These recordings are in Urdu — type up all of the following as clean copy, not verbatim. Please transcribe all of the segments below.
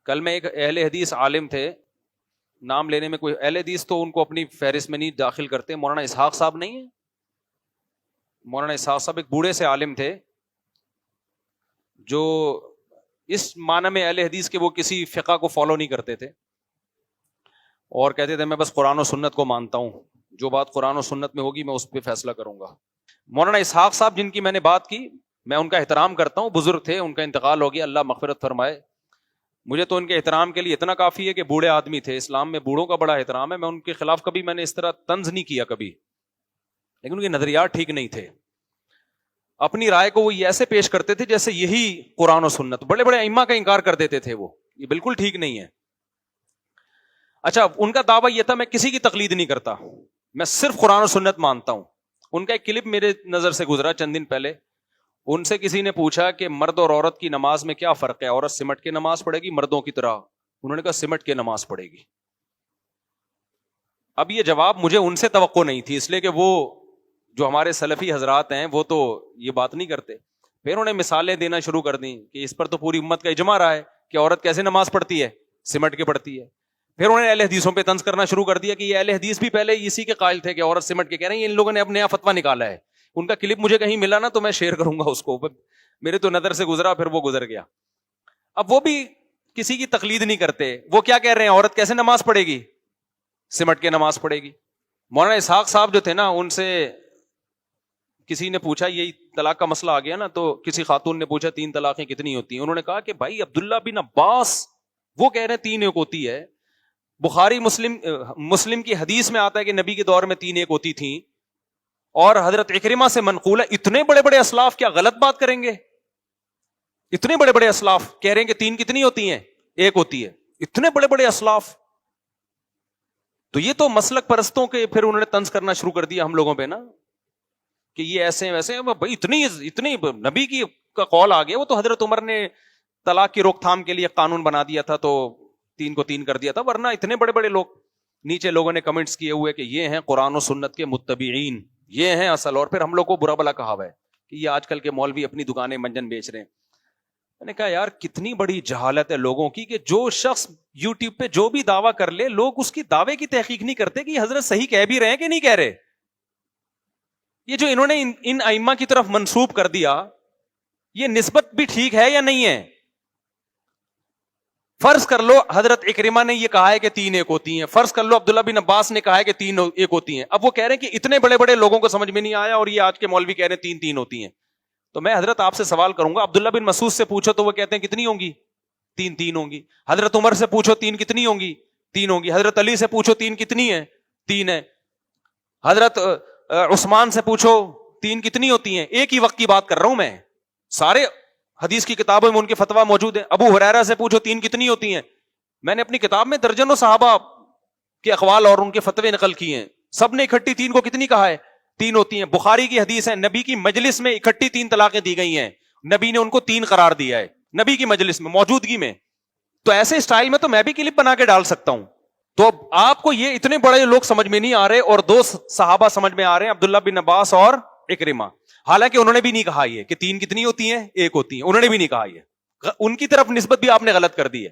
کل میں ایک اہل حدیث عالم تھے, نام لینے میں کوئی, اہل حدیث تو ان کو اپنی فہرست میں نہیں داخل کرتے, مولانا اسحاق صاحب نہیں ہے, مولانا اسحاق صاحب ایک بوڑھے سے عالم تھے جو اس معنی میں اہل حدیث کے وہ کسی فقہ کو فالو نہیں کرتے تھے اور کہتے تھے میں بس قرآن و سنت کو مانتا ہوں, جو بات قرآن و سنت میں ہوگی میں اس پہ فیصلہ کروں گا. مولانا اسحاق صاحب جن کی میں نے بات کی, میں ان کا احترام کرتا ہوں, بزرگ تھے, ان کا انتقال ہو گیا, اللہ مغفرت فرمائے. مجھے تو ان کے احترام کے لیے اتنا کافی ہے کہ بوڑھے آدمی تھے, اسلام میں بوڑھوں کا بڑا احترام ہے, میں ان کے خلاف کبھی میں نے اس طرح طنز نہیں کیا کبھی, لیکن ان کے نظریات ٹھیک نہیں تھے. اپنی رائے کو وہ ایسے پیش کرتے تھے جیسے یہی قرآن و سنت, بڑے بڑے ائمہ کا انکار کر دیتے تھے, وہ یہ بالکل ٹھیک نہیں ہے. اچھا, ان کا دعویٰ یہ تھا میں کسی کی تقلید نہیں کرتا, میں صرف قرآن و سنت مانتا ہوں. ان کا ایک کلپ میرے نظر سے گزرا چند دن پہلے, ان سے کسی نے پوچھا کہ مرد اور عورت کی نماز میں کیا فرق ہے, عورت سمٹ کے نماز پڑھے گی مردوں کی طرح؟ انہوں نے کہا سمٹ کے نماز پڑھے گی. اب یہ جواب مجھے ان سے توقع نہیں تھی, اس لیے کہ وہ جو ہمارے سلفی حضرات ہیں وہ تو یہ بات نہیں کرتے. پھر انہوں نے مثالیں دینا شروع کر دیں کہ اس پر تو پوری امت کا اجماع رہا ہے کہ عورت کیسے نماز پڑھتی ہے, سمٹ کے پڑھتی ہے. پھر انہوں نے اہل حدیثوں پہ طنز کرنا شروع کر دیا کہ یہ اہل حدیث بھی پہلے اسی کے قائل تھے کہ عورت سمٹ کے, کہہ رہے ہیں ان لوگوں نے اب نیا فتویٰ نکالا ہے. ان کا کلپ مجھے کہیں ملا نا تو میں شیئر کروں گا اس کو, میرے تو نظر سے گزرا, پھر وہ گزر گیا. اب وہ بھی کسی کی تقلید نہیں کرتے, وہ کیا کہہ رہے ہیں عورت کیسے نماز پڑھے گی, سمٹ کے نماز پڑھے گی. مولانا اسحاق صاحب جو تھے نا, ان سے کسی نے پوچھا, یہی طلاق کا مسئلہ آ گیا نا, تو کسی خاتون نے پوچھا 3 طلاقیں کتنی ہوتی ہیں؟ انہوں نے کہا کہ بھائی عبداللہ بن عباس وہ کہہ رہے ہیں 3 ایک ہوتی ہے, بخاری مسلم کی حدیث میں آتا ہے کہ نبی کے دور میں 3 ایک ہوتی تھیں, اور حضرت اکرمہ سے منقول ہے. اتنے بڑے بڑے اسلاف کیا غلط بات کریں گے؟ اتنے بڑے بڑے اسلاف کہہ رہے ہیں کہ 3 کتنی ہوتی ہیں, 1 ہوتی ہے. اتنے بڑے بڑے اسلاف, تو یہ تو مسلک پرستوں کے پھر انہوں نے طنز کرنا شروع کر دیا ہم لوگوں پہ نا, کہ یہ ایسے ویسے. بھائی اتنی نبی کی کا قول آ گیا, وہ تو حضرت عمر نے طلاق کی روک تھام کے لیے قانون بنا دیا تھا تو 3 کو 3 کر دیا تھا, ورنہ اتنے بڑے بڑے لوگ. نیچے لوگوں نے کمنٹس کیے ہوئے کہ یہ ہیں قرآن و سنت کے متبعین, یہ ہیں اصل. اور پھر ہم لوگ کو برا بلا کہا ہوا ہے کہ یہ آج کل کے مولوی اپنی دکانیں منجن بیچ رہے ہیں. میں نے کہا یار کتنی بڑی جہالت ہے لوگوں کی کہ جو شخص یوٹیوب پہ جو بھی دعویٰ کر لے, لوگ اس کی دعوے کی تحقیق نہیں کرتے کہ حضرت صحیح کہہ بھی رہے ہیں کہ نہیں کہہ رہے. یہ جو انہوں نے ان ائمہ کی طرف منسوب کر دیا, یہ نسبت بھی ٹھیک ہے یا نہیں ہے؟ فرض کر لو حضرت اکرمہ نے یہ کہا ہے کہ 3 ایک ہوتی ہیں, فرض کر لو عبداللہ بن عباس نے کہا ہے کہ 3 ایک ہوتی ہیں. اب وہ کہہ رہے ہیں کہ اتنے بڑے بڑے لوگوں کو سمجھ میں نہیں آیا اور یہ آج کے مولوی کہہ رہے ہیں 3 ہوتی ہیں. تو میں حضرت آپ سے سوال کروں گا, عبداللہ بن مسعود سے پوچھو تو وہ کہتے ہیں کتنی ہوں گی, 3 ہوں گی. حضرت عمر سے پوچھو 3 کتنی ہوں گی, 3 ہوں گی. حضرت علی سے پوچھو 3 کتنی ہے, 3 ہے. حضرت عثمان سے پوچھو 3 کتنی ہوتی ہیں. ایک ہی وقت کی بات کر رہا ہوں میں, سارے حدیث کی کتابوں میں ان کے فتویٰ موجود ہیں. ابو ہریرہ سے پوچھو 3 کتنی ہوتی ہیں. میں نے اپنی کتاب میں درجنوں صحابہ کے اقوال اور ان کے فتوے نقل کیے ہیں, سب نے اکٹھی 3 کو کتنی کہا ہے, 3 ہوتی ہیں. بخاری کی حدیث ہے, نبی کی مجلس میں اکٹھی 3 طلاقیں دی گئی ہیں, نبی نے ان کو 3 قرار دیا ہے نبی کی مجلس میں, موجودگی میں. تو ایسے اسٹائل میں تو میں بھی کلپ بنا کے ڈال سکتا ہوں. تو آپ کو یہ اتنے بڑے لوگ سمجھ میں نہیں آ رہے اور 2 صحابہ سمجھ میں آ رہے ہیں, عبداللہ بن عباس اور اکرمہ. حالانکہ انہوں نے بھی نہیں کہا یہ کہ 3 کتنی ہوتی ہیں, 1 ہوتی ہیں. انہوں نے بھی نہیں کہا یہ, ان کی طرف نسبت بھی آپ نے غلط کر دی ہے.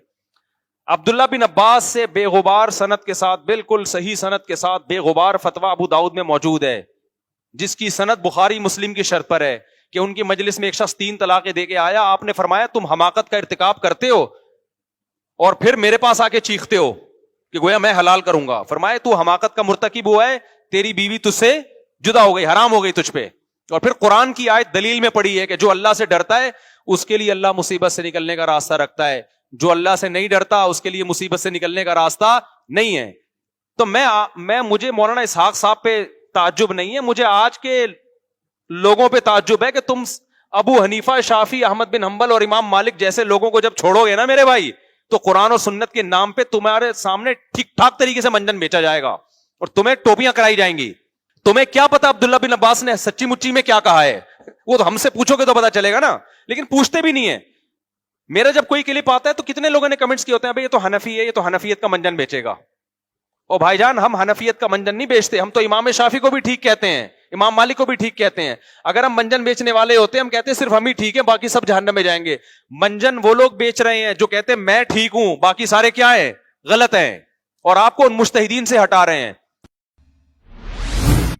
عبداللہ بن عباس سے بے غبار سند کے ساتھ, بالکل صحیح سند کے ساتھ بے غبار فتویٰ ابو داؤد میں موجود ہے, جس کی سند بخاری مسلم کی شرط پر ہے کہ ان کی مجلس میں ایک شخص 3 طلاقیں دے کے آیا. آپ نے فرمایا تم حماقت کا ارتکاب کرتے ہو اور پھر میرے پاس آ کے چیختے ہو کہ گویا میں حلال کروں گا. فرمایا تو حماقت کا مرتکب ہوا ہے, تیری بیوی تجھ سے جدا ہو گئی, حرام ہو گئی تجھ پہ. اور پھر قرآن کی آیت دلیل میں پڑی ہے کہ جو اللہ سے ڈرتا ہے اس کے لیے اللہ مصیبت سے نکلنے کا راستہ رکھتا ہے, جو اللہ سے نہیں ڈرتا اس کے لیے مصیبت سے نکلنے کا راستہ نہیں ہے. تو مجھے مولانا اسحاق صاحب پہ تعجب نہیں ہے, مجھے آج کے لوگوں پہ تعجب ہے کہ تم ابو حنیفہ, شافعی, احمد بن حنبل اور امام مالک جیسے لوگوں کو جب چھوڑو گے نا میرے بھائی, تو قرآن و سنت کے نام پہ تمہارے سامنے ٹھیک ٹھاک طریقے سے منجن بیچا جائے گا اور تمہیں ٹوپیاں کرائی جائیں گی. تمہیں کیا پتا عبداللہ بن عباس نے سچی مچی میں کیا کہا ہے, وہ تو ہم سے پوچھو گے تو پتا چلے گا نا, لیکن پوچھتے بھی نہیں ہے. میرا جب کوئی کلپ آتا ہے تو کتنے لوگوں نے کمنٹس کیے ہوتے ہیں بھائی یہ تو حنفی ہے, یہ تو حنفیت کا منجن بیچے گا. او بھائی جان, ہم حنفیت کا منجن نہیں بیچتے, ہم تو امام شافعی کو بھی ٹھیک کہتے ہیں امام مالک کو بھی ٹھیک کہتے ہیں. اگر ہم منجن بیچنے والے ہوتے ہیں ہم کہتے ہیں صرف ہم ہی ٹھیک ہیں باقی سب جہنم میں جائیں گے. منجن وہ لوگ بیچ رہے ہیں جو کہتے ہیں میں ٹھیک ہوں باقی سارے کیا ہیں, غلط ہیں, اور آپ کو ان مجتہدین سے ہٹا رہے ہیں.